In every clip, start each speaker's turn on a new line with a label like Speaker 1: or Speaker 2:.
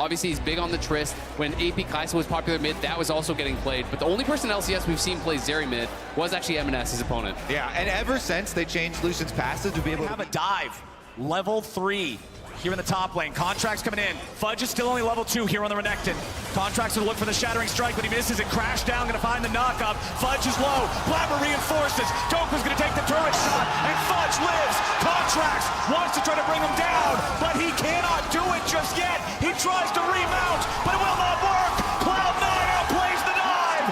Speaker 1: Obviously, he's big on the Trist. When AP Kai'Sa was popular mid, that was also getting played. But the only person in LCS we've seen play Zeri mid was actually MNS, his opponent.
Speaker 2: Yeah, and ever since they changed Lucian's passive to be able to
Speaker 3: have a dive. Level 3 here in the top lane. Contract's coming in. Fudge is still only level 2 here on the Renekton. Contract's gonna look for the Shattering Strike, but he misses it. Crash down, gonna find the knock-up. Fudge is low. Blabber reinforces. Dokla's gonna take the turret shot, and Fudge lives. Contracts wants to try to bring him down, but he cannot do it just yet. He tries to remount, but it will not work. Cloud9 outplays the dive.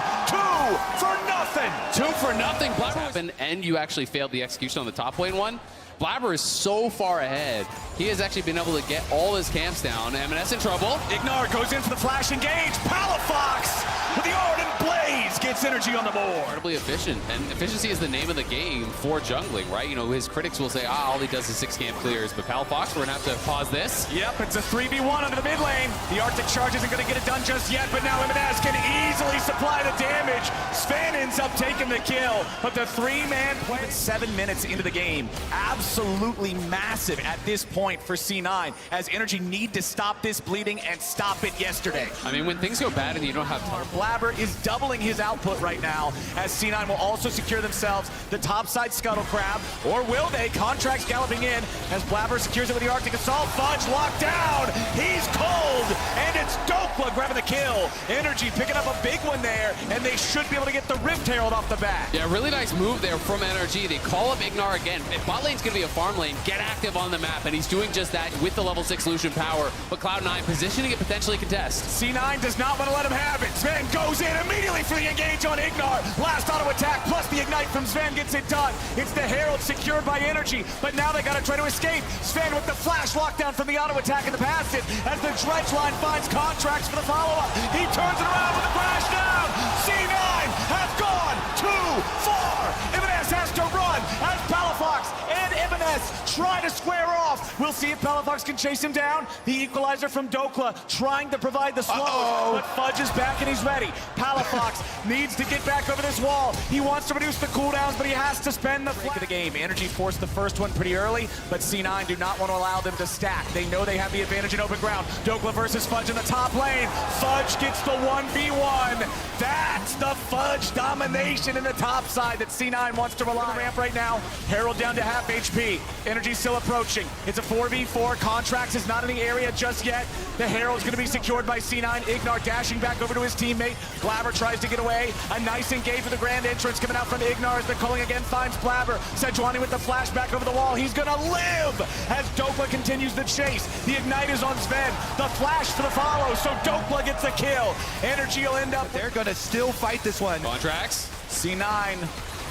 Speaker 3: 2 for nothing.
Speaker 1: Blabber, and you actually failed the execution on the top lane one. Blabber is so far ahead. He has actually been able to get all his camps down. MNS in trouble.
Speaker 3: Ignar goes in for the flash engage. Palafox with the Ardent Blaze gets energy on the board.
Speaker 1: Incredibly efficient, and efficiency is the name of the game for jungling, right? You know, his critics will say, all he does is 6 camp clears, but Palafox, we're gonna have to pause this.
Speaker 3: Yep, it's a 3v1 under the mid lane. The Arctic Charge isn't gonna get it done just yet, but now MNS can easily supply the damage. Sven ends up taking the kill, but the 3-man play 7 minutes into the game. Absolutely massive at this point for C9, as NRG need to stop this bleeding and stop it yesterday.
Speaker 1: I mean, when things go bad and you don't have time.
Speaker 3: Blabber is doubling his output right now, as C9 will also secure themselves the topside Scuttle Crab, or will they? Contracts galloping in as Blabber secures it with the Arctic Assault. Fudge locked down. He's cold, and it's Dokla grabbing the kill. NRG picking up a big one there, and they should be able to get the Rift Herald off the bat.
Speaker 1: Yeah, really nice move there from NRG. They call up Ignar again. If bot lane's gonna be a farm lane, get active on the map, and he's doing just that with the level 6 Lucian power. But Cloud9 positioning it potentially contest.
Speaker 3: C9 does not want to let him have it. Sven goes in immediately for the engage on Ignar. Last auto attack plus the ignite from Sven gets it done. It's the Herald secured by NRG, but now they gotta try to escape. Sven with the flash lockdown from the auto attack in the passive as the Dredge line finds Contracts for the follow-up. He turns it around with a crash down. C9 has gone too far. MNS has to run as Palafox and MNS try to square off. We'll see if Palafox can chase him down. The equalizer from Dokla trying to provide the slow, but Fudge is back and he's ready. Palafox needs to get back over this wall. He wants to reduce the cooldowns, but he has to spend the break of the game. NRG forced the first one pretty early, but C9 do not want to allow them to stack. They know they have the advantage in open ground. Dokla versus Fudge in the top lane. Fudge gets the 1v1. That's the Fudge domination in the top side that C9 wants to rely on. The ramp right now. Herald down to half HP. NRG still approaching. It's a 4v4. Contracts is not in the area just yet. The Herald's going to be secured by C9. Ignar dashing back over to his teammate. Blabber tries to get away. A nice engage with the grand entrance coming out from Ignar as the calling again finds Blabber. Sejuani with the flash back over the wall. He's going to live as Dokla continues the chase. The ignite is on Sven. The flash for the follow, so Dokla gets the kill. NRG will end up.
Speaker 2: They're going to still fight this one.
Speaker 1: Contracts.
Speaker 3: C9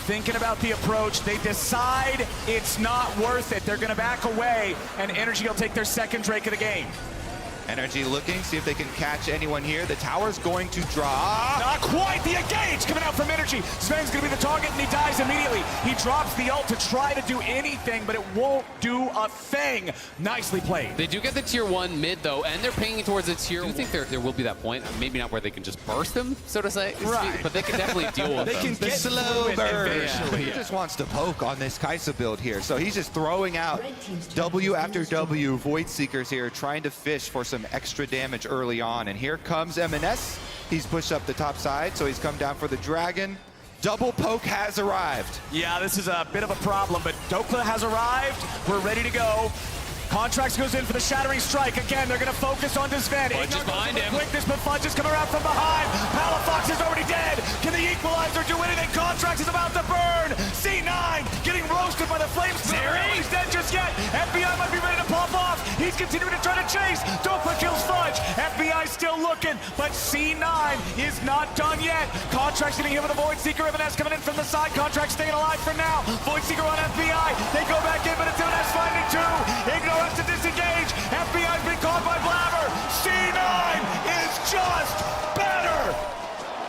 Speaker 3: thinking about the approach. They decide it's not worth it. They're going to back away, and NRG will take their second Drake of the game.
Speaker 2: NRG looking, see if they can catch anyone here. The tower's going to drop.
Speaker 3: Not quite. The engage coming out from NRG. Sven's going to be the target, and he dies immediately. He drops the ult to try to do anything, but it won't do a thing. Nicely played.
Speaker 1: They do get the tier 1 mid, though, and they're pinging towards the tier 1. I do think there will be that point, maybe not where they can just burst them, so to say.
Speaker 3: Right.
Speaker 1: But they can definitely deal with
Speaker 2: They
Speaker 1: them.
Speaker 2: can get slow burst.
Speaker 1: Yeah.
Speaker 2: He just wants to poke on this Kai'Sa build here. So he's just throwing out W after W Void Seekers here, trying to fish for some extra damage early on. And here comes MNS. He's pushed up the top side, so he's come down for the dragon. Double poke has arrived.
Speaker 3: Yeah, this is a bit of a problem, but Dokla has arrived. We're ready to go. Contracts goes in for the Shattering Strike. Again, they're going to focus on Sven.
Speaker 1: Fudge is behind him.
Speaker 3: Quickness, but Fudge is coming around from behind. Palafox is already dead. Can the equalizer do anything? Contracts is about to burn. C9 getting roasted by the flames. He's dead just yet. FBI might be ready to pop off. He's continuing to try to chase. Dokla kills Fudge. FBI still looking, but C9 is not done yet. Contracts getting hit with a Void Seeker. MNS coming in from the side. Contracts staying alive for now. Void Seeker on FBI. They go back in, but it's MNS finding 2. Ignar has to disengage. FBI's been caught by Blabber. C9 is just better.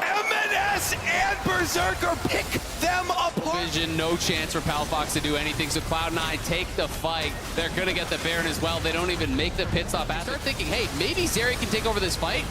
Speaker 2: MNS and Berserker pick them apart.
Speaker 1: Vision, no chance for Palafox to do anything, so Cloud9 take the fight. They're going to get the Baron as well. They don't even make the pit stop. I start thinking, hey, maybe Zeri can take over this fight.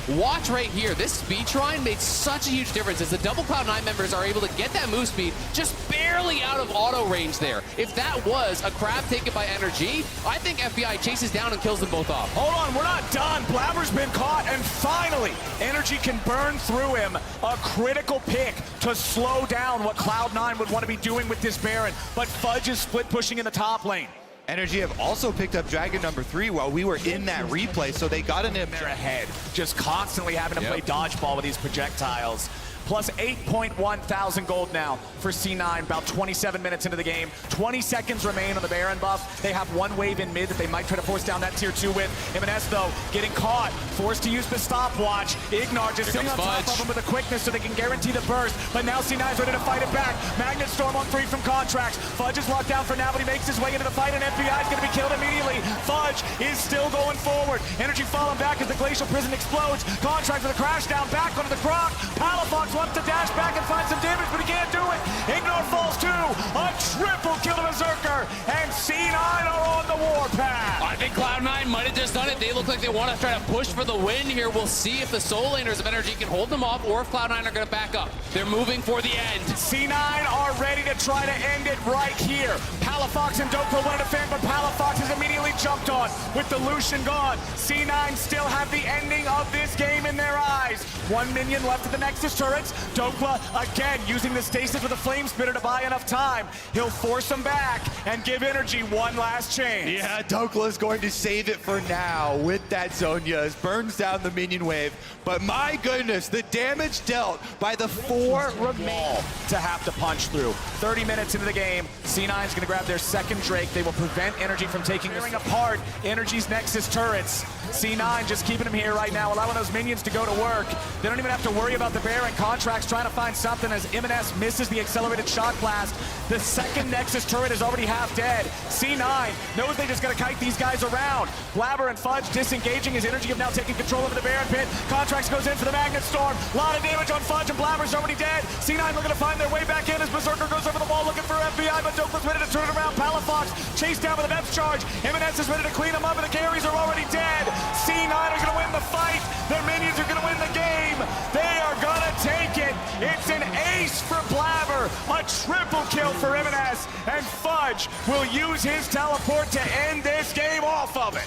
Speaker 1: Watch right here. This speed shrine made such a huge difference as the double Cloud9 members are able to get that move speed just barely out of auto range there. If that was a crab taken by NRG, I think FBI chases down and kills them both off.
Speaker 3: Hold on, we're not done. Blabber's been caught, and finally, NRG can burn through him. A critical pick to slow down what Cloud9 would want to be doing with this Baron, but Fudge is split pushing in the top lane.
Speaker 2: NRG have also picked up Dragon number 3 while we were in that replay, so they got an
Speaker 3: They're ahead, just constantly having to play dodgeball with these projectiles. Plus 8.1 thousand gold now for C9, about 27 minutes into the game. 20 seconds remain on the Baron buff. They have one wave in mid that they might try to force down that tier 2 with. M&S, though, getting caught, forced to use the stopwatch. Ignar just sitting on top of him with a quickness so they can guarantee the burst. But now C9's ready to fight it back. Magnet Storm on 3 from Contracts. Fudge is locked down for now, but he makes his way into the fight, and FBI is going to be killed immediately. Fudge is still going forward. NRG falling back as the Glacial Prison explodes. Contracts with a crash down back onto the Croc. Palafox wants to dash back and find some damage, but he can't do it. Ignar falls too. A triple kill to Berserker, and C9 are on the warpath.
Speaker 1: I think Cloud9 might have just done it. They look like they want to try to push for the win here. We'll see if the Soul Laners of NRG can hold them off or if Cloud9 are going to back up. They're moving for the end.
Speaker 3: C9 are ready to try to end it right here. Palafox and Dokla wanted to fan, but Palafox is immediately jumped on with the Lucian gone. C9 still have the ending of this game in their eyes. One minion left at the Nexus turrets. Dokla again using the stasis with a flame spitter to buy enough time. He'll force them back and give NRG one last chance.
Speaker 2: Yeah, Dokla is going to save it for now with that Zhonya's. Burns down the minion wave. But my goodness, the damage dealt by the 4 remain
Speaker 3: to have to punch through. 30 minutes into the game, C9 is going to grab their second Drake. They will prevent NRG from taking apart NRG's Nexus turrets. C9 just keeping him here right now, allowing those minions to go to work. They don't even have to worry about the Baron. Contracts trying to find something as M&S misses the accelerated shock blast. The second Nexus turret is already half dead. C9 knows they just got to kite these guys around. Blabber and Fudge disengaging as NRG have now taken control over the Baron pit. Contracts goes in for the Magnet Storm. A lot of damage on Fudge, and Blabber's already dead. C9 looking to find their way back in as Berserker goes over the wall looking for FBI, but Dokla's ready to turn it around. Palafox chased down with a Veps charge. M&S is ready to clean them up, and the carries are already dead. C9 are going to win the fight. Their minions are going to win the game. They are going to take it. It's an ace for Blabber, a triple kill for M&S, and Fudge will use his teleport to end this game off of it.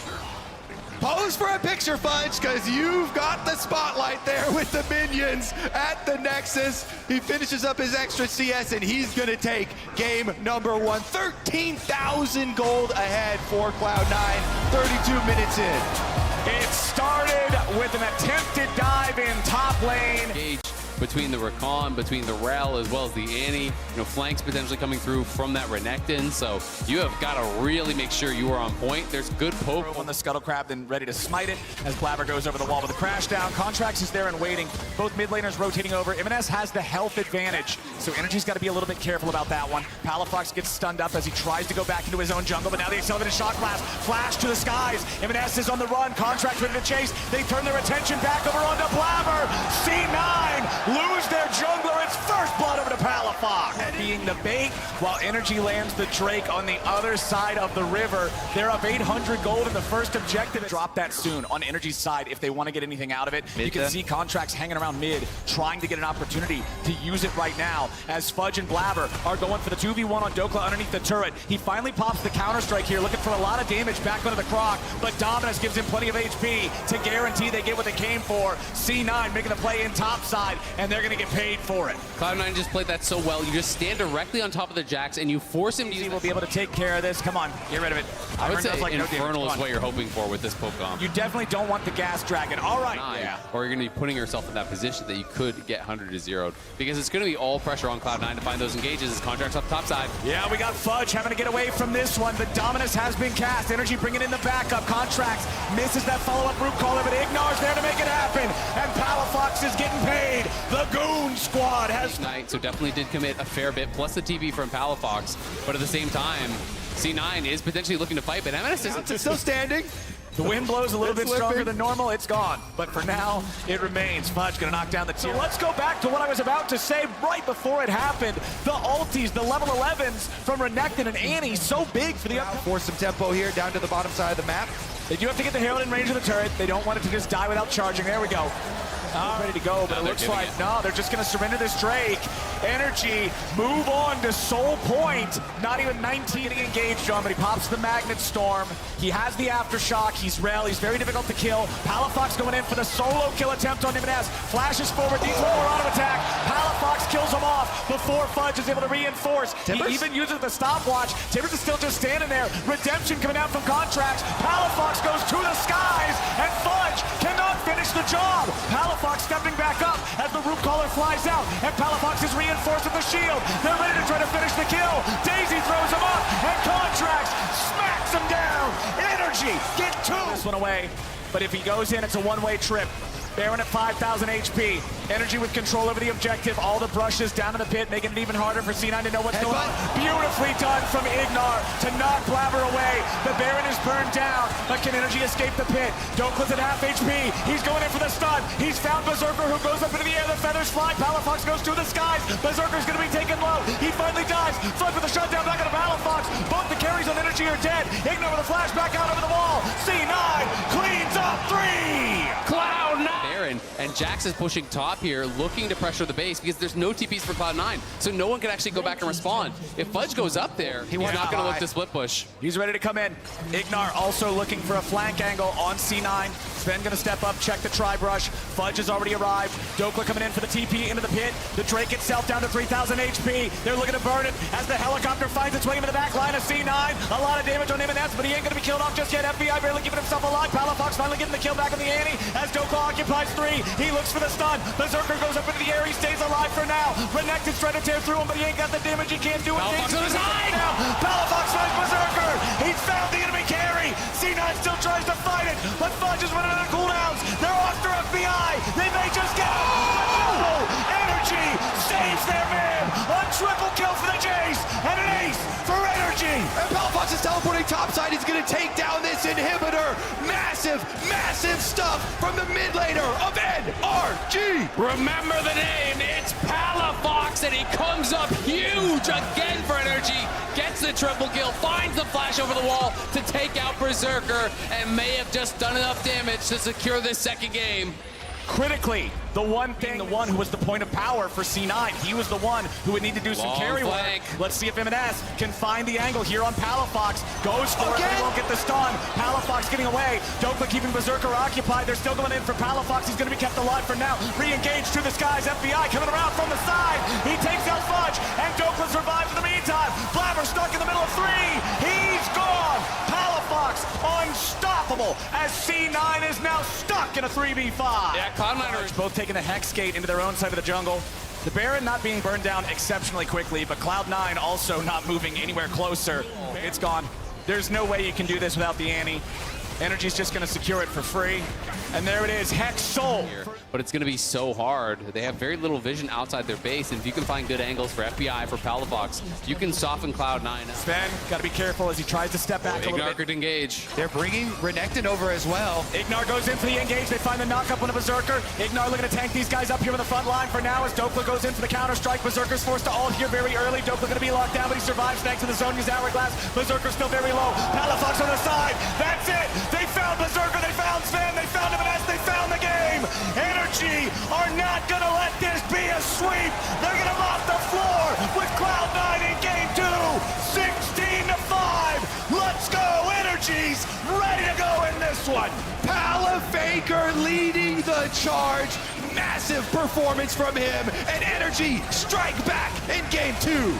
Speaker 2: Pose for a picture, Fudge, because you've got the spotlight there with the minions at the Nexus. He finishes up his extra CS, and he's going to take game number 1. 13,000 gold ahead for Cloud9, 32 minutes in.
Speaker 3: It started with an attempted dive in top lane.
Speaker 1: Engage between the Recon, between the Rel, as well as the Annie. Flanks potentially coming through from that Renekton. So you have got to really make sure you are on point. There's good poke
Speaker 3: on the Scuttle Crab, then ready to smite it as Blabber goes over the wall with a crash down. Contracts is there and waiting. Both mid laners rotating over. M&S has the health advantage, so NRG's got to be a little bit careful about that one. Palafox gets stunned up as he tries to go back into his own jungle, but now the accelerated shock blast flash to the skies. M&S is on the run. Contracts ready to chase. They turn their attention back over onto Blabber. C9 lose their jungler. It's first blood over to Palafox. Being the bait while NRG lands the Drake on the other side of the river. They're up 800 gold in the first objective. Drop that soon on NRG's side if they want to get anything out of it. You can see Contracts hanging around mid, trying to get an opportunity to use it right now as Fudge and Blabber are going for the 2v1 on Dokla underneath the turret. He finally pops the counter-strike here, looking for a lot of damage back onto the Croc, but Dominus gives him plenty of HP to guarantee they get what they came for. C9 making the play in top side, and they're going to get paid for it.
Speaker 1: Cloud9 just played that so well. You just stand directly on top of the Jax and you force him to use.
Speaker 3: Will be able to take care of this. Come on, get rid of it.
Speaker 1: I would say
Speaker 3: like
Speaker 1: Infernal is what you're hoping for with this Pokemon.
Speaker 3: You definitely don't want the Gas Dragon. All right.
Speaker 1: Yeah. Or you're going to be putting yourself in that position that you could get 100 to 0'd because it's going to be all pressure on Cloud9 to find those engages as Contracts up top side.
Speaker 3: Yeah, we got Fudge having to get away from this one, but Dominus has been cast. NRG bringing in the backup. Contracts misses that follow-up root caller, but Ignar's there to make it happen, and Palafox is getting paid. The Goon Squad has...
Speaker 1: So definitely did commit a fair bit, plus the TV from Palafox, but at the same time, C9 is potentially looking to fight, but M&S isn't.
Speaker 2: Still standing.
Speaker 3: The wind blows a little bit stronger than normal. It's gone. But for now, it remains. Fudge going to knock down the tier. So let's go back to what I was about to say right before it happened. The ultis, the level 11s from Renekton and Annie, so big for the...
Speaker 2: Force some tempo here down to the bottom side of the map.
Speaker 3: They do have to get the Herald in range of the turret. They don't want it to just die without charging. There we go. Ready to go, but it looks like, no, they're just going to surrender this Drake. NRG move on to Soul Point. Not even 19 getting engaged on, but he pops the Magnet Storm. He has the Aftershock. He's Rel. He's very difficult to kill. Palafox going in for the solo kill attempt on Jimenez. Flashes forward, needs one more auto attack. Palafox kills him off before Fudge is able to reinforce.
Speaker 2: Timbers?
Speaker 3: He even uses the stopwatch. Timbers is still just standing there. Redemption coming out from Contracts. Palafox goes to the skies, and Fudge cannot finish the job. Palafox stepping back up as the Root Caller flies out, and Palafox is reinforced with the shield. They're ready to try to finish the kill. Daisy throws him up, and Contracts smacks him down. Energy, get this one away. But if he goes in, it's a one-way trip. Baron at 5,000 HP. Energy with control over the objective. All the brushes down in the pit, making it even harder for C9 to know what's going on. Beautifully done from Ignar to knock Blabber away. The Baron is burned down, but can Energy escape the pit? Dokla's at half HP. He's going in for the stun. He's found Berserker, who goes up into the air. The feathers fly. Palafox goes to the skies. Berserker's going to be taken low. He finally dies. Fudge with a shutdown back on Palafox. Both the carries on Energy are dead. Ignar with a flash back out over the wall. C9 cleans up 3.
Speaker 1: Cloud9. And Jax is pushing top here, looking to pressure the base because there's no TPs for Cloud9, so no one can actually go back and respond. If Fudge goes up there, he's not going to look to split push.
Speaker 3: He's ready to come in. Ignar also looking for a flank angle on C9. Sven going to step up, check the tri-brush. Fudge has already arrived. Dokla coming in for the TP into the pit. The Drake itself down to 3,000 HP. They're looking to burn it as the helicopter finds its way into the back line of C9. A lot of damage on M&S, but he ain't going to be killed off just yet. FBI barely giving himself a lot. Palafox finally getting the kill back on the Annie as Dokla occupies 3. He looks for the stun. Berserker goes up into the air. He stays alive for now. Renekton's trying to tear through him, but he ain't got the damage. He can't do anything.
Speaker 1: Palafox on his side!
Speaker 3: Now, Palafox finds Berserker. He's found the enemy carry. C9 still tries to fight it, but Fudge is running out of cooldowns. They're after FBI. They may just get it. Energy saves their man. A triple kill for the Jace and an ace for Energy.
Speaker 2: And Palafox is teleporting topside. He's going to take down this inhibitor. Massive, massive stuff from the mid laner of NRG.
Speaker 1: Remember the name, it's Palafox, and he comes up huge again for Energy. Gets the triple kill, finds the flash over the wall to take out Berserker, and may have just done enough damage to secure this second game.
Speaker 3: Critically, the one who was the point of power for C9. He was the one who would need to do some carry work. Let's see if M&S can find the angle here on Palafox. Goes for it, but he won't get the stun. Palafox getting away. Dokla keeping Berserker occupied. They're still going in for Palafox. He's going to be kept alive for now. Re-engaged to the skies. FBI coming around from the side. He takes out Fudge, and Dokla survives in the meantime. Blabber stuck in the middle of 3. He's gone. Palafox unstoppable as C9 is now stuck in a 3v5.
Speaker 1: Yeah, Cloud9 are
Speaker 3: both taking the Hex Gate into their own side of the jungle. The Baron not being burned down exceptionally quickly, but Cloud9 also not moving anywhere closer. It's gone. There's no way you can do this without the Annie. Energy's just going to secure it for free. And there it is, Hex Soul.
Speaker 1: But it's going to be so hard. They have very little vision outside their base, and if you can find good angles for FBI, for Palafox, you can soften Cloud9.
Speaker 3: Sven, got to be careful as he tries to step back a little bit.
Speaker 1: Ignar could engage.
Speaker 2: They're bringing Renekton over as well.
Speaker 3: Ignar goes in for the engage. They find the knock-up on a Berserker. Ignar looking to tank these guys up here on the front line for now as Dokla goes in for the counter-strike. Berserker's forced to ult here very early. Dokla going to be locked down, but he survives thanks to the Zhonya's Hourglass. Berserker's still very low. Palafox on the side. That's it. They found Berserker. They found Sven. They found M&S. They found the game. Energy are not going to let this be a sweep. They're going to mop the floor with Cloud9 in game 2. 16-5. Let's go. Energy's ready to go in this one.
Speaker 2: Palafaker leading the charge. Massive performance from him. And Energy strike back in game 2.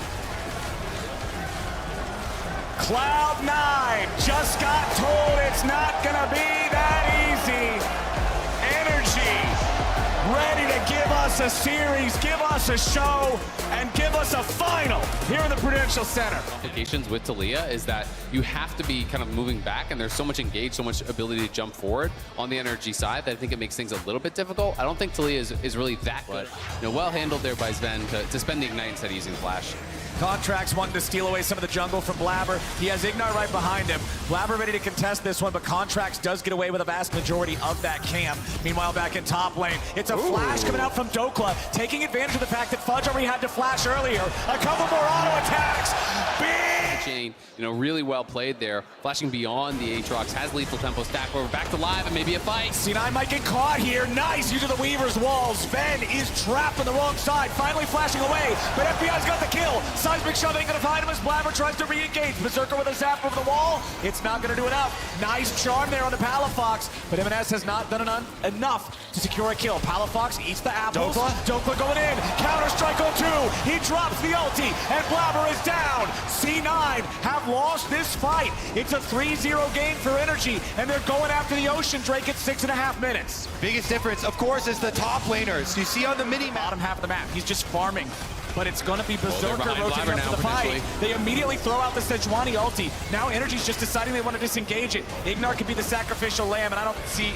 Speaker 3: Cloud9 just got told it's not going to be that easy. Energy ready to give us a series, give us a show, and give us a final here in the Prudential Center.
Speaker 1: Complications with Taliyah is that you have to be kind of moving back, and there's so much engage, so much ability to jump forward on the Energy side that I think it makes things a little bit difficult. I don't think Taliyah is really that good. Well handled there by Sven to spend the Ignite instead of using Flash.
Speaker 3: Contracts wanting to steal away some of the jungle from Blabber. He has Ignar right behind him. Blabber ready to contest this one, but Contracts does get away with a vast majority of that camp. Meanwhile, back in top lane, it's a flash coming out from Dokla, taking advantage of the fact that Fudge already had to flash earlier. A couple more auto attacks. Big
Speaker 1: chain. You know, really well played there. Flashing beyond the Aatrox, has lethal tempo stack over, back to live, and maybe a fight.
Speaker 3: C9 might get caught here. Nice, using the Weaver's wall. Sven is trapped on the wrong side, finally flashing away, but FBI's got the kill. Seismic Shove ain't gonna find him as Blabber tries to re-engage. Berserker with a zap over the wall. It's not gonna do enough. Nice charm there on the Palafox, but M&S has not done enough to secure a kill. Palafox eats the apples. Dokla going in. Counter-strike on 2. He drops the ulti, and Blabber is down. C9 have lost this fight. It's a 3-0 game for Energy, and they're going after the Ocean Drake at 6.5 minutes.
Speaker 2: Biggest difference, of course, is the top laners. You see on the mini-map.
Speaker 3: Bottom half of the map, he's just farming. But it's going to be Berserker
Speaker 1: behind
Speaker 3: rotating
Speaker 1: Blabber
Speaker 3: up to the
Speaker 1: now,
Speaker 3: fight. They immediately throw out the Sejuani ulti. Now Energy's just deciding they want to disengage it. Ignar could be the sacrificial lamb, and I don't see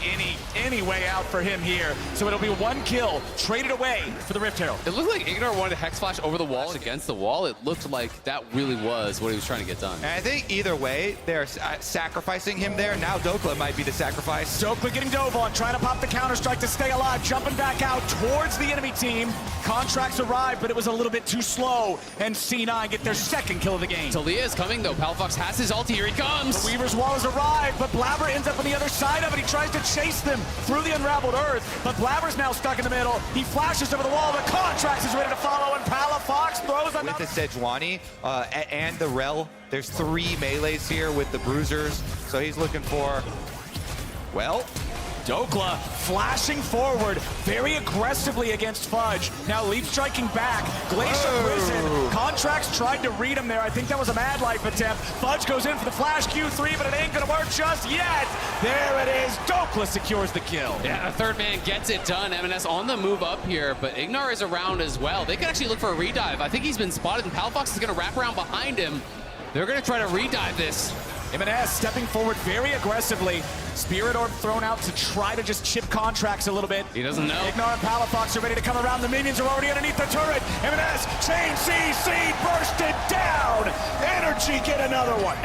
Speaker 3: any way out for him here. So it'll be 1 kill, traded away for the Rift Herald.
Speaker 1: It looked like Ignar wanted a Hex Flash over the wall against the wall. It looked like that really was what he was trying to get done.
Speaker 2: And I think either way, they're sacrificing him there. Now Dokla might be the sacrifice.
Speaker 3: Dokla getting dove on, trying to pop the counter-strike to stay alive, jumping back out towards the enemy team. Contracts arrived, but it was a little bit too slow, and C9 get their 2nd kill of the game.
Speaker 1: Talia is coming, though. Palafox has his ulti. Here he comes.
Speaker 3: The Weaver's wall has arrived, but Blabber ends up on the other side of it. He tries to chase them through the unraveled earth, but Blabber's now stuck in the middle. He flashes over the wall, but Contracts is ready to follow, and Palafox throws another.
Speaker 2: With the Sejuani and the Rel, there's 3 melees here with the Bruisers, so he's looking for, well,
Speaker 3: Dokla flashing forward very aggressively against Fudge. Now Leap striking back. Glacier risen. Contracts tried to read him there. I think that was a Mad Life attempt. Fudge goes in for the flash Q3, but it ain't gonna work just yet. There it is. Dokla secures the kill.
Speaker 1: Yeah, the 3rd man gets it done. M&S on the move up here, but Ignar is around as well. They could actually look for a redive. I think he's been spotted, and Palafox is gonna wrap around behind him. They're gonna try to redive this.
Speaker 3: M&S stepping forward very aggressively. Spirit Orb thrown out to try to just chip Contracts a little bit.
Speaker 1: He doesn't know.
Speaker 3: Ignar and Palafox are ready to come around. The minions are already underneath the turret. M&S, chain CC, bursted down. Energy get another one.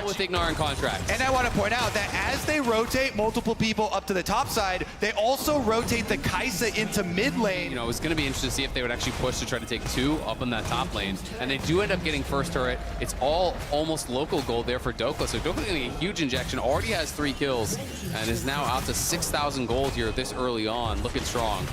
Speaker 1: With Ignar and Contracts.
Speaker 2: And I want to point out that as they rotate multiple people up to the top side, they also rotate the Kai'Sa into mid lane.
Speaker 1: You know, it's going to be interesting to see if they would actually push to try to take 2 up in that top lane. And they do end up getting first turret. It's all almost local gold there for Dokla. So Dokla getting a huge injection, already has 3 kills, and is now out to 6,000 gold here this early on, looking strong.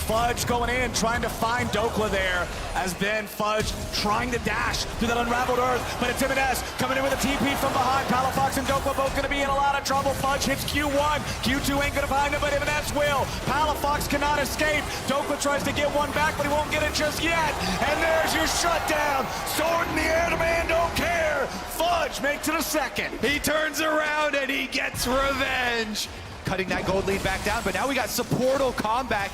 Speaker 3: Fudge going in, trying to find Dokla there, as then Fudge trying to dash through that unraveled earth, but it's M&S coming in with a TP from behind. Palafox and Dokla both gonna be in a lot of trouble. Fudge hits Q1, Q2 ain't gonna find him, but M&S will. Palafox cannot escape. Dokla tries to get one back, but he won't get it just yet. And there's your shutdown. Sword in the air, the man don't care. Fudge makes it a 2nd.
Speaker 2: He turns around and he gets revenge. Cutting that gold lead back down, but now we got supportal combat.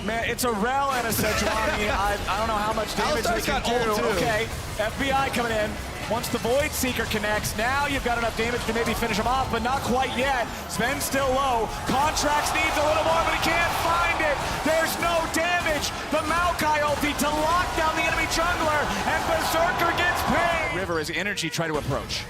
Speaker 3: Man, it's a Rel and a Sejuani. I don't know how much damage they can do. Okay, FBI coming in. Once the Void Seeker connects, now you've got enough damage to maybe finish him off, but not quite yet. Sven's still low. Contracts needs a little more, but he can't find it. There's no damage. The Maokai ulti to lock down the enemy jungler, and Berserker gets paid. River as Energy try to approach.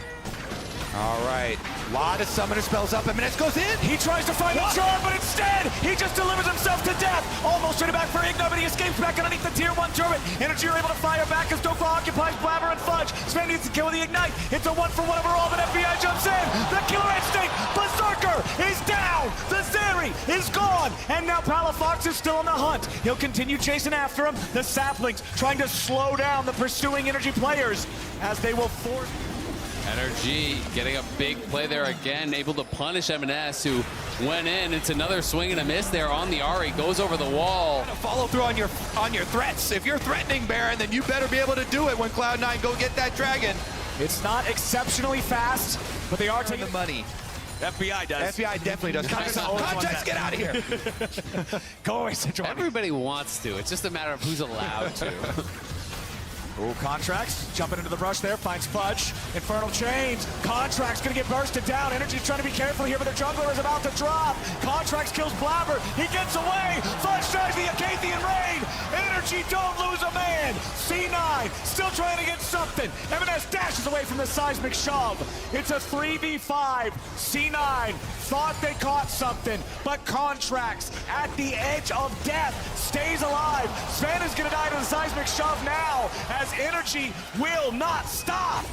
Speaker 2: All right, a lot of summoner spells up, and Menace goes in.
Speaker 3: He tries to find a charm, but instead, he just delivers himself to death. Almost straight back for Ignar, but he escapes back underneath the tier 1 turret. Energy are able to fire back as Dokla occupies Blabber and Fudge. Sven needs to kill with the Ignite. It's a 1-for-1 overall, but FBI jumps in. The killer instinct. Berserker is down. The Zeri is gone. And now Palafox is still on the hunt. He'll continue chasing after him. The Saplings trying to slow down the pursuing Energy players as they will force...
Speaker 1: NRG getting a big play there again, able to punish M&S, who went in. It's another swing and a miss there on the Ahri, goes over the wall.
Speaker 2: Follow through on your threats. If you're threatening Baron, then you better be able to do it when Cloud9 go get that dragon.
Speaker 3: It's not exceptionally fast, but they are taking
Speaker 2: the money.
Speaker 3: FBI does.
Speaker 2: FBI definitely does. Contracts, get out of here.
Speaker 3: Go away, Sejuani.
Speaker 1: Everybody wants to. It's just a matter of who's allowed to.
Speaker 3: Ooh, Contracts jumping into the brush there, finds Fudge. Infernal Chains. Contracts gonna get bursted down. Energy's trying to be careful here, but their jungler is about to drop. Contracts kills Blabber. He gets away. Fudge tries the Acathian Raid. Energy don't lose a man. C9 still trying to get something. M&S dashes away from the seismic shove. It's a 3v5. C9 thought they caught something, but Contracts at the edge of death stays alive. Sven is gonna die to the seismic shove now, as Energy will not stop.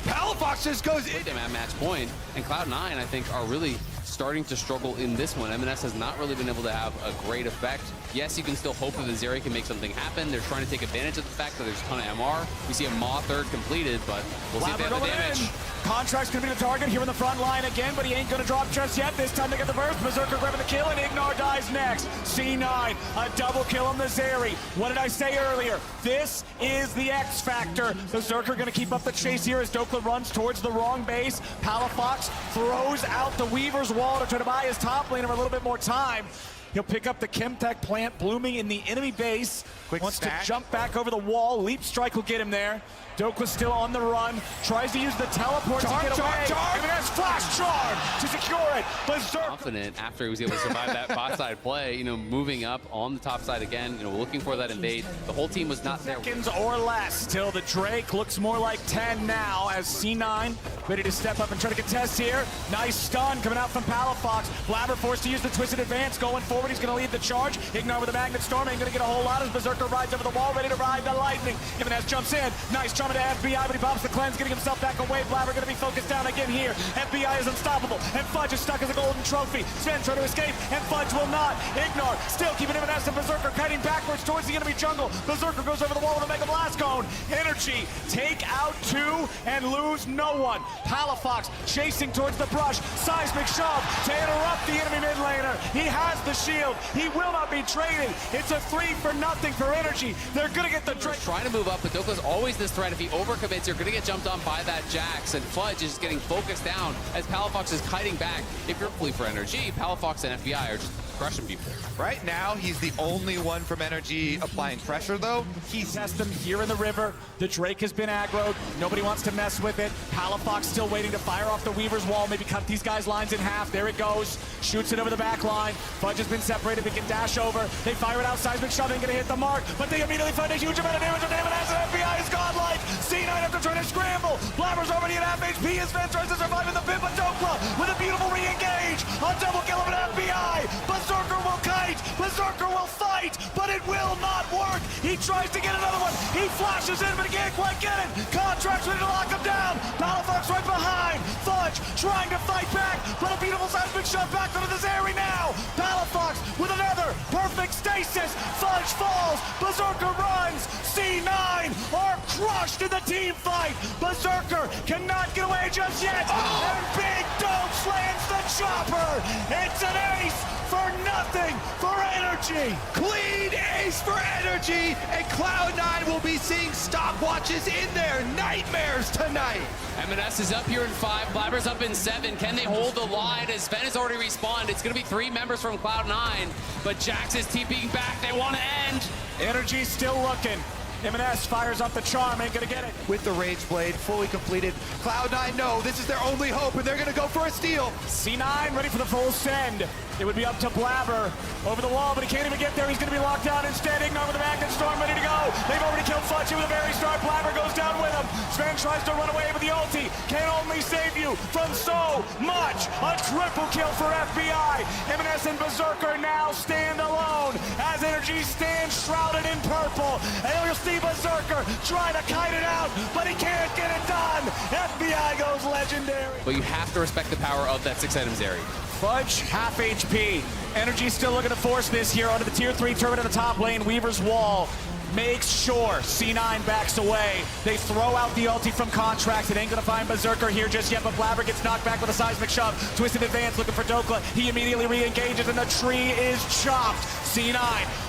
Speaker 2: Palafox just goes in.
Speaker 1: Them at match point, and Cloud9, I think, are really starting to struggle in this one. M&S has not really been able to have a great effect. Yes, you can still hope that the Zeri can make something happen. They're trying to take advantage of the fact that there's a ton of MR. We see a Maw third completed, but we'll see if they have the damage.
Speaker 3: Contract's gonna be the target here in the front line again, but he ain't gonna drop just yet. This time they get the burst. Berserker grabbing the kill, and Ignar dies next. C9, a double kill on the Zeri. What did I say earlier? This is the X factor. Berserker gonna keep up the chase here as Dokla runs towards the wrong base. Palafox throws out the Weaver's wall to try to buy his top laner a little bit more time. He'll pick up the Chemtech plant blooming in the enemy base. Wants to jump back over the wall. Leap strike will get him there. Dokla's still on the run. Tries to use the teleport to get away. M&S flash charge to secure it. Berserker
Speaker 1: Confident after he was able to survive that bot side play, you know, moving up on the top side again, you know, looking for that invade. The whole team was not there.
Speaker 3: Seconds or less till the Drake looks more like 10 now as C9 ready to step up and try to contest here. Nice stun coming out from Palafox. Blabber forced to use the twisted advance. Going forward, he's going to lead the charge. Ignar with the magnet storm ain't going to get a whole lot as Berserker rides over the wall, ready to ride the lightning. M&S jumps in. Nice trauma to FBI, but he pops the cleanse, getting himself back away. Blabber going to be focused down again here. FBI is unstoppable, and Fudge is stuck as a golden trophy. Sven trying to escape, and Fudge will not. Ignar still keeping M&S and Berserker kiting backwards towards the enemy jungle. Berserker goes over the wall with a Mega Blast Cone. Energy take out 2 and lose no one. Palafox chasing towards the brush. Seismic shove to interrupt the enemy mid laner. He has the shield. He will not be traded. It's a 3-for-0 for Energy. They're going to get the Drake.
Speaker 1: Trying to move up, but Dokla's always this threat. If he overcommits, you're going to get jumped on by that Jax, and Fudge is getting focused down as Palafox is kiting back. If you're fully for NRG, Palafox and FBI are just crushing people.
Speaker 2: Right now, he's the only one from NRG applying pressure, though.
Speaker 3: He tests them here in the river. The Drake has been aggroed. Nobody wants to mess with it. Palafox still waiting to fire off the Weaver's wall. Maybe cut these guys' lines in half. There it goes. Shoots it over the back line. Fudge has been separated. They can dash over. They fire it out. Seismic shove ain't going to hit the mark, but they immediately find a huge amount of damage on M&S, and FBI is godlike. C9 after trying to scramble. Blabber's already at half HP. His Sven tries to survive in the pit, but Dokla with a beautiful re-engage. A double kill of an FBI. Berserker will kite. Berserker will fight, but it will not work. He tries to get another one. He flashes in, but he can't quite get it. Contract's ready to lock him down. Palafox right behind. Fudge trying to fight back, but a beautiful seismic shot back into the Zeri now. Palafox with another perfect stasis. Fudge falls. Berserker runs. C9 are crushed in the team fight. Berserker cannot get away just yet. And Big Dope slams the chopper. It's an ace for nothing for Energy.
Speaker 2: Clean ace for Energy, and Cloud9 will be seeing stopwatches in their nightmares tonight.
Speaker 1: M&S is up here in 5, Blabber's up in 7. Can they hold the line as Sven has already respawned? It's going to be 3 members from Cloud9, but Jax is TPing back. They want to end.
Speaker 3: Energy still looking. M&S fires up the charm, ain't gonna get it.
Speaker 2: With the Rage Blade fully completed, Cloud9 know this is their only hope, and they're gonna go for a steal.
Speaker 3: C9 ready for the full send. It would be up to Blabber over the wall, but he can't even get there. He's gonna be locked down instead. Ignar with the magnet storm ready to go. They've already killed Fudge with a very start. Blabber goes down with him. Sven tries to run away with the ulti. Can only save you from so much. A triple kill for FBI. M&S and Berserker now stand alone as Energy stands shrouded in purple. And you'll see Berserker trying to kite it out, but he can't get it done. FBI goes legendary.
Speaker 1: But you have to respect the power of that 6-item Zeri.
Speaker 3: Fudge, half HP. Energy still looking to force this here onto the tier 3 turret at the top lane. Weaver's wall makes sure C9 backs away. They throw out the ulti from Contracts. It ain't gonna find Berserker here just yet, but Blabber gets knocked back with a seismic shove. Twisted advance looking for Dokla. He immediately re-engages and the tree is chopped. C9,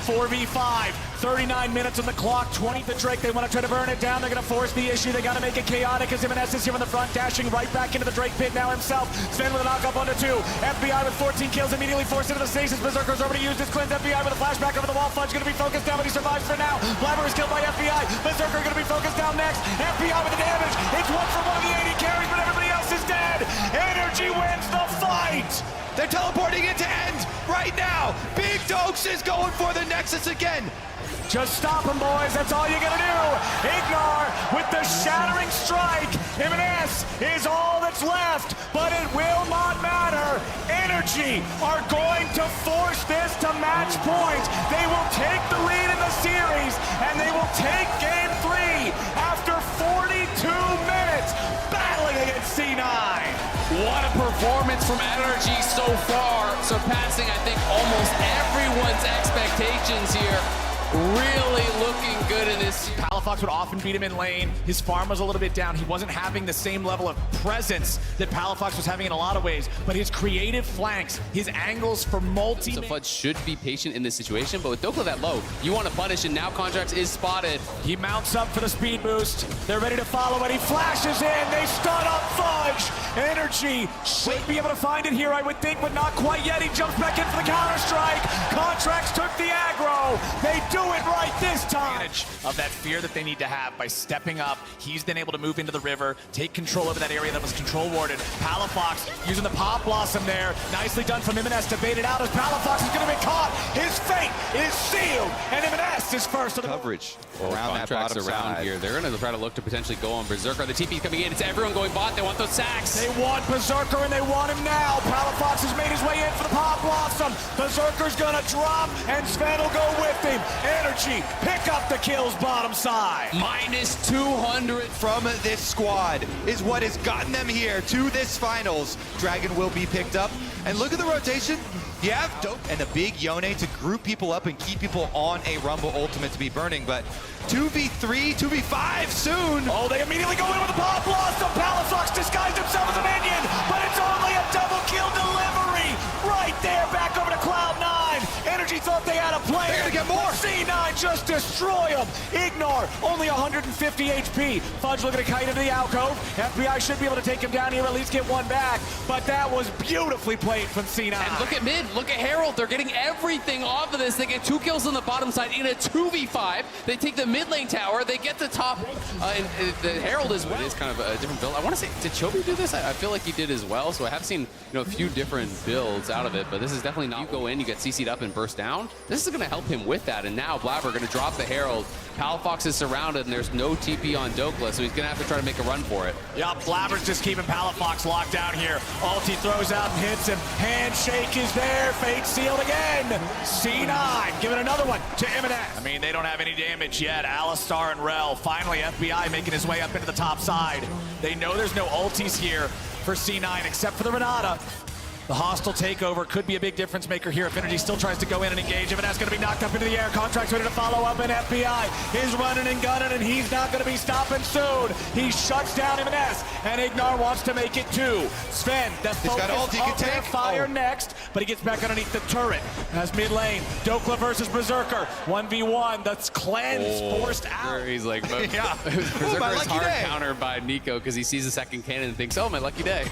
Speaker 3: 4v5. 39 minutes on the clock, 20 the Drake. They want to try to burn it down. They're going to force the issue. They got to make it chaotic as M&S is here in the front, dashing right back into the Drake pit now himself. Sven with a knock up onto 2. FBI with 14 kills, immediately forced into the stasis. Berserker's already used his cleanse. FBI with a flashback over the wall. Fudge going to be focused down, but he survives for now. Blabber is killed by FBI. Berserker going to be focused down next. FBI with the damage. It's 1 for 1. The 80 carries, but everybody else is dead. Energy wins the fight.
Speaker 2: They're teleporting it to end right now. Big Dokes is going for the Nexus again.
Speaker 3: Just stop him, boys. That's all you gotta do. Ignar with the shattering strike. M&S is all that's left, but it will not matter. Energy are going to force this to match point. They will take the lead in the series, and they will take game 3 after 42 minutes. Back C9.
Speaker 1: What a performance from NRG so far, surpassing, I think, almost everyone's expectations here. Really looking good in this.
Speaker 3: Palafox would often beat him in lane. His farm was a little bit down. He wasn't having the same level of presence that Palafox was having in a lot of ways, but his creative flanks, his angles for multi-
Speaker 1: So Fudge should be patient in this situation, but with Dokla that low, you want to punish, and now Contracts is spotted.
Speaker 3: He mounts up for the speed boost. They're ready to follow it. He flashes in. They stun up Fudge. Energy should be able to find it here, I would think, but not quite yet. He jumps back in for the counter-strike. Contracts took the aggro. They do it right this time. Of that fear that they need to have by stepping up. He's been able to move into the river, take control over that area that was control warded. Palafox using the Pop Blossom there. Nicely done from Imaness to bait it out as Palafox is going to be caught. His fate is sealed, and Imaness is first of the
Speaker 2: Coverage around that
Speaker 1: Contracts
Speaker 2: bottom
Speaker 1: around
Speaker 2: side.
Speaker 1: here. They're going to try to look to potentially go on Berserker. The TP's coming in. It's everyone going bot. They want those sacks.
Speaker 3: They want Berserker, and they want him now. Palafox has made his way in for the Pop Blossom. Berserker's going to drop, and Sven will go with him. Energy, pick up the kills bottom side.
Speaker 1: Minus 200.
Speaker 2: From this squad is what has gotten them here to this finals. Dragon will be picked up. And look at the rotation. You have Dope and a big Yone to group people up and keep people on a Rumble ultimate to be burning, but 2v3, 2v5 soon.
Speaker 3: Oh, they immediately go in with the Pop Blossom. Palafox disguised himself as a minion, but it's only a double kill delivery. Right there, back over to Cloud9. Energy thought they had a player.
Speaker 2: They're gonna get more.
Speaker 3: C9 just destroy him. Ignore, only 150 HP. Fudge looking to kite into the alcove. FBI should be able to take him down here, at least get one back, but that was beautifully played from C9.
Speaker 1: And look at mid, look at Herald. They're getting everything off of this. They get 2 kills on the bottom side in a 2v5. They take the mid lane tower. They get the top, and the Herald as well. It is kind of a different build. I want to say, did Chobi do this? I feel like he did as well. So I have seen, a few different builds out of it, but this is definitely not. You go in, you get CC'd up and burst down. This is going to help him with that. And now Blabber going to drop the Herald. Palafox is surrounded, and there's no TP on Dokla, so he's going to have to try to make a run for it.
Speaker 3: Yeah, Blabber's just keeping Palafox locked down here. Ulti throws out and hits him. Handshake is there. Fate sealed again. C9 giving another one to Imaness. I mean, they don't have any damage yet. Alistar and Rel. Finally, FBI making his way up into the top side. They know there's no ultis here for C9 except for the Renata. The hostile takeover could be a big difference maker here if Energy still tries to go in and engage. Imaness going to be knocked up into the air. Contracts ready to follow up, and FBI is running and gunning, and he's not going to be stopping soon. He shuts down Imaness, and Ignar wants to make it 2. Sven, the focus
Speaker 2: he can
Speaker 3: of their
Speaker 2: take.
Speaker 3: fire next, but he gets back underneath the turret. As mid lane, Dokla versus Berserker. 1v1, that's cleanse forced out.
Speaker 1: He's like,
Speaker 2: Yeah.
Speaker 1: Berserker
Speaker 2: my
Speaker 1: is
Speaker 2: lucky
Speaker 1: hard
Speaker 2: day.
Speaker 1: countered by Nico because he sees a second cannon and thinks, oh, my lucky day.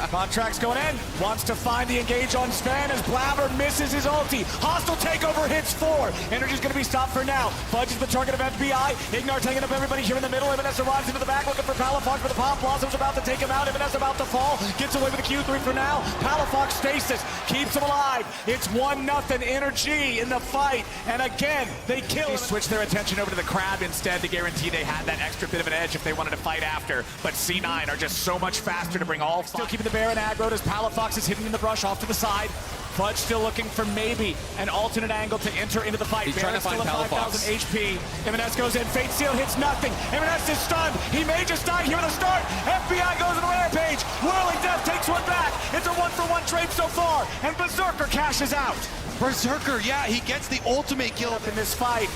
Speaker 3: Contracts going in, wants to find the engage on Sven as Blabber misses his ulti. Hostile takeover hits 4. Energy's going to be stopped for now. Fudge is the target of FBI. Ignar taking up everybody here in the middle. Imaness arrives into the back looking for Palafox, but the Pop Blossom's about to take him out. Imaness about to fall. Gets away with the Q3 for now. Palafox stasis keeps him alive. It's 1-0 Energy in the fight. And again, they kill him. They switch their attention over to the Crab instead to guarantee they had that extra bit of an edge if they wanted to fight after. But C9 are just so much faster to bring all. Still keeping the Baron aggroed as Palafox is hidden in the brush off to the side. Fudge still looking for maybe an alternate angle to enter into the fight.
Speaker 1: He's trying to find
Speaker 3: still at
Speaker 1: Palafox.
Speaker 3: 5,000 HP. Imaness goes in. Fate Seal hits nothing. Imaness is stunned. He may just die here at the start. FBI goes on a rampage. Whirling Death takes one back. It's a 1-for-1 trade so far. And Berserker cashes out.
Speaker 2: Berserker, yeah, he gets the ultimate kill.
Speaker 3: Up in this fight.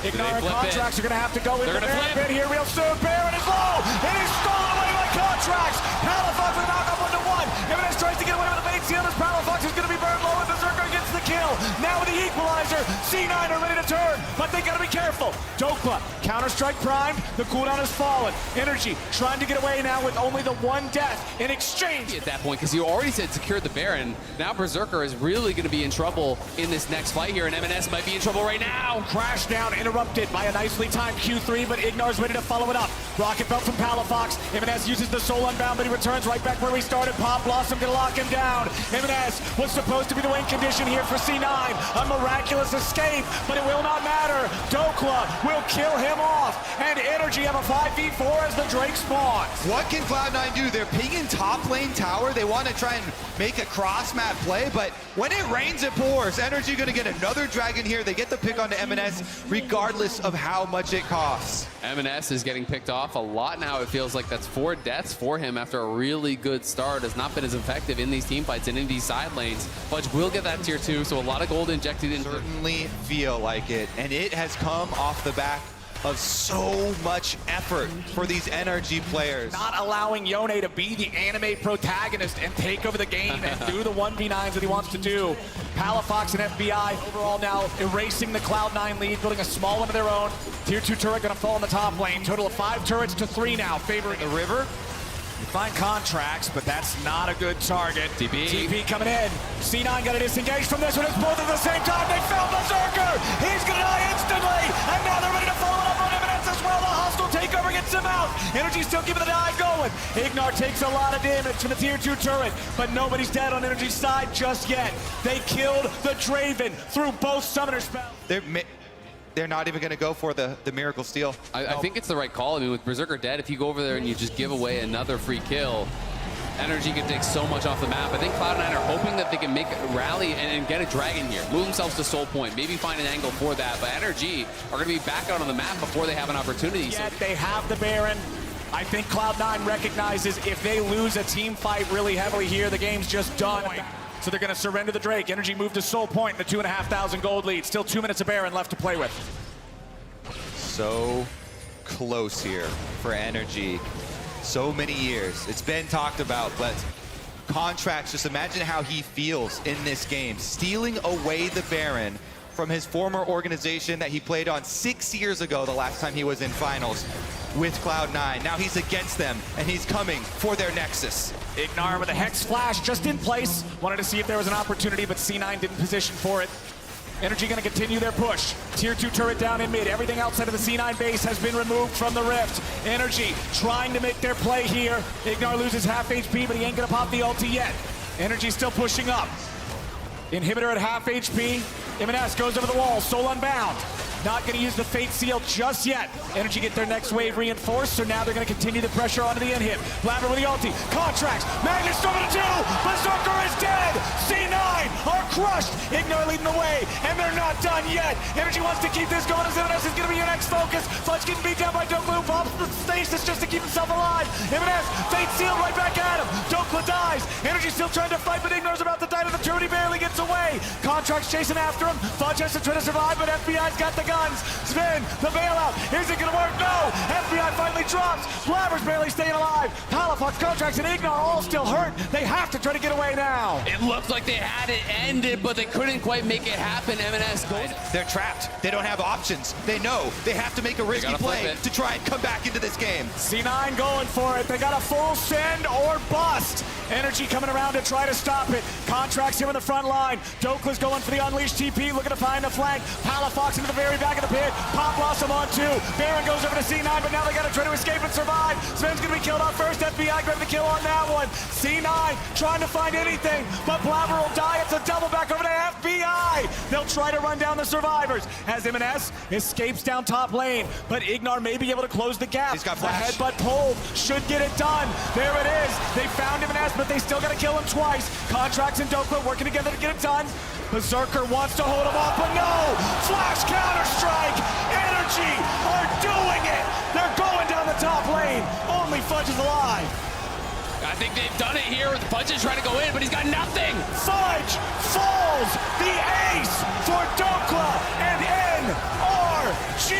Speaker 3: Ignore
Speaker 1: flip
Speaker 3: Contracts are going to have to go in
Speaker 1: They're
Speaker 3: the
Speaker 1: gonna
Speaker 3: Baron
Speaker 1: flip.
Speaker 3: pit here real soon. Baron is low. It is stolen away by Contracts. Palafox will knock up 1-1. Imaness tries to get away with the bait seal as Palafox is going to be burned low and Berserker gets the kill. Now with the equalizer, C9 are ready to turn, but they got to be careful. Dokla, Counter-Strike primed. The cooldown has fallen. Energy trying to get away now with only the 1 death in exchange.
Speaker 1: At that point, because you already said secured the Baron. Now Berserker is really going to be in trouble in this next fight here, and Imaness might be in trouble right now.
Speaker 3: Crash down, interrupted by a nicely timed Q3, but Ignar's ready to follow it up. Rocket belt from Palafox. Imaness uses the Soul Unbound, but he returns right back where he started. Pop Blossom to lock him down. Imaness was supposed to be the win condition here for C9. A miraculous MNS escape, but it will not matter. Dokla will kill him off, and NRG have a 5v4 as the Drake spawns.
Speaker 2: What can Cloud9 do? They're pinging top lane tower. They want to try and make a cross-map play, but when it rains, it pours. NRG going to get another dragon here. They get the pick onto MNS regardless of how much it costs.
Speaker 1: MNS is getting picked off a lot now. It feels like that's 4 deaths for him after a really good start. Has not been as effective in these team fights and in these side lanes. Fudge will get that tier 2, so a lot of gold injected in.
Speaker 2: Certainly feel like it, and it has come off the back of so much effort for these NRG players.
Speaker 3: Not allowing Yone to be the anime protagonist and take over the game and do the 1v9s that he wants to do. Palafox and FBI overall now erasing the Cloud9 lead, building a small one of their own. Tier 2 turret gonna fall in the top lane. Total of 5 turrets to 3 now, favoring the river. You find contracts, but that's not a good target. TP coming in. C9 got to disengage from this one. It's both at the same time. They fell Berserker. He's going to die instantly. And now they're ready to follow it up on MNS as well. The hostile takeover gets him out. NRG still keeping the dive going. Ignar takes a lot of damage from the tier 2 turret, but nobody's dead on NRG's side just yet. They killed the Draven through both summoner spells.
Speaker 2: They're not even going to go for the Miracle Steal.
Speaker 1: I think it's the right call. I mean, with Berserker dead, if you go over there and you just give away another free kill, NRG can take so much off the map. I think Cloud9 are hoping that they can make a rally and get a dragon here. Move themselves to Soul Point, maybe find an angle for that. But NRG are going to be back out on the map before they have an opportunity.
Speaker 3: Yet they have the Baron. I think Cloud9 recognizes if they lose a team fight really heavily here, the game's just done. So they're going to surrender the Drake. NRG moved to Soul Point, the 2,500 gold lead. Still 2 minutes of Baron left to play with.
Speaker 2: So close here for NRG. So many years. It's been talked about, but contracts, just imagine how he feels in this game. Stealing away the Baron from his former organization that he played on 6 years ago, the last time he was in finals with Cloud9. Now he's against them, and he's coming for their Nexus.
Speaker 3: Ignar with a Hex Flash just in place. Wanted to see if there was an opportunity, but C9 didn't position for it. NRG going to continue their push. Tier 2 turret down in mid. Everything outside of the C9 base has been removed from the Rift. NRG trying to make their play here. Ignar loses half HP, but he ain't going to pop the ulti yet. NRG still pushing up. Inhibitor at half HP. MNS goes over the wall. Soul Unbound. Not going to use the Fate Seal just yet. NRG get their next wave reinforced, so now they're going to continue the pressure onto the inhib. Blabber with the ulti. Contracts. Magnus over to 2. Berserker is dead. C9 are crushed. Ignar leading the way, and they're not done yet. NRG wants to keep this going as MNS is going to be your next focus. Fudge getting beat down by Dokla, who pops the stasis just to keep himself alive. MNS, Fate Seal right back at him. Dokla dies. NRG still trying to fight, but Ignar's about to die to the turret. He barely gets away. Contracts chasing after him. Fudge has to try to survive, but FBI's got the guns. Sven, the bailout. Is it going to work? No. FBI finally drops. Blabber's barely staying alive. Palafox, Contracts, and Ignar all still hurt. They have to try to get away now.
Speaker 1: It looked like they had it ended, but they couldn't quite make it happen. MNS goes.
Speaker 2: They're trapped. They don't have options. They know they have to make a risky play to try and come back into this game.
Speaker 3: C9 going for it. They got a full send or bust. NRG coming around to try to stop it. Contracts here in the front line. Dokla's going for the Unleashed TP, looking to find the flank. Palafox into the very back of the pit. Pop Blossom on 2. Baron goes over to C9, but now they got to try to escape and survive. Sven's going to be killed off first. FBI grabbed the kill on that one. C9 trying to find anything, but Blabber will die. It's a double back over to FBI. They'll try to run down the survivors as MNS escapes down top lane, but Ignar may be able to close the gap.
Speaker 2: He's got
Speaker 3: the
Speaker 2: flash.
Speaker 3: headbutt pulled should get it done. There it is. They found MNS, but they still got to kill him twice. Contracts and Dokla working together to get it done. Berserker wants to hold him off, but no! Flash counter-strike! NRG are doing it! They're going down the top lane. Only Fudge is alive.
Speaker 1: I think they've done it here. Fudge is trying to go in, but he's got nothing.
Speaker 3: Fudge falls the ace for Dokla and NRG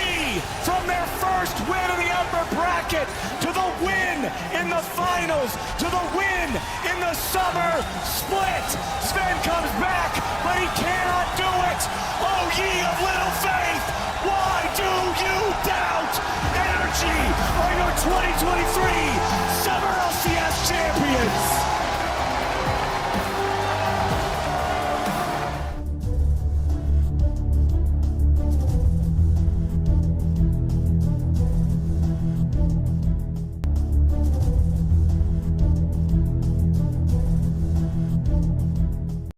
Speaker 3: from their first win in the upper bracket to the win in the finals to the win in the summer split. Sven comes back, but he cannot do it. Oh, ye of little faith, why do you doubt? NRG are your 2023